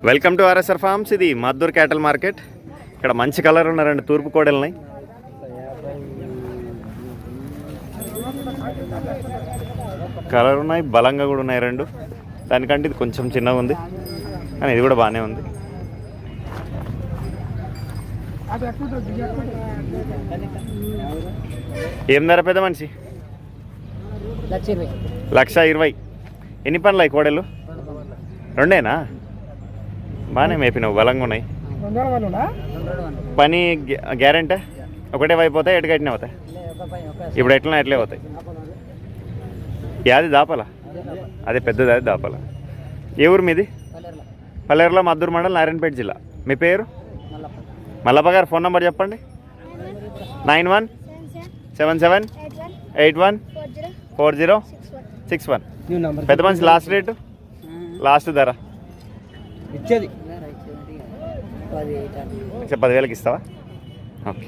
Welcome to RSR forms. ఇది Maddur క్యాటల్ market. ఇక్కడ మంచి కలర్ ఉన్న రెండు తూర్పు కోడలున్నాయి. కలర్ ఉన్నాయి, బలంగా కూడా ఉన్నాయి రెండు. దానికంటే ఇది కొంచెం చిన్నగా ఉంది, కానీ ఇది కూడా బాగానే ఉంది. ఏం ధర పెద్ద మనిషి? 1,20,000. ఎన్ని పనులు అయి కోడలు? రెండేనా? బాగానే మేపినావు, బలంగా ఉన్నాయి. పని గ్యారెంటీ ఒకటే వైపు అవుతాయి, ఎటు కట్టిన అవుతాయి? ఇప్పుడు ఎట్లా ఎట్లే అవుతాయి. యాది దాపాల? అదే పెద్దది, అది దాపాల. ఏ ఊరు మీది? పల్లెర్లో, మద్దూరు మండలం, నారాయణపేట జిల్లా. మీ పేరు? మల్లప్ప గారు. ఫోన్ నెంబర్ చెప్పండి. 9171814061. పెద్ద మనిషి లాస్ట్ రేటు, లాస్ట్ ధర ఇచ్చేది 10,000కి ఇస్తావా? ఓకే.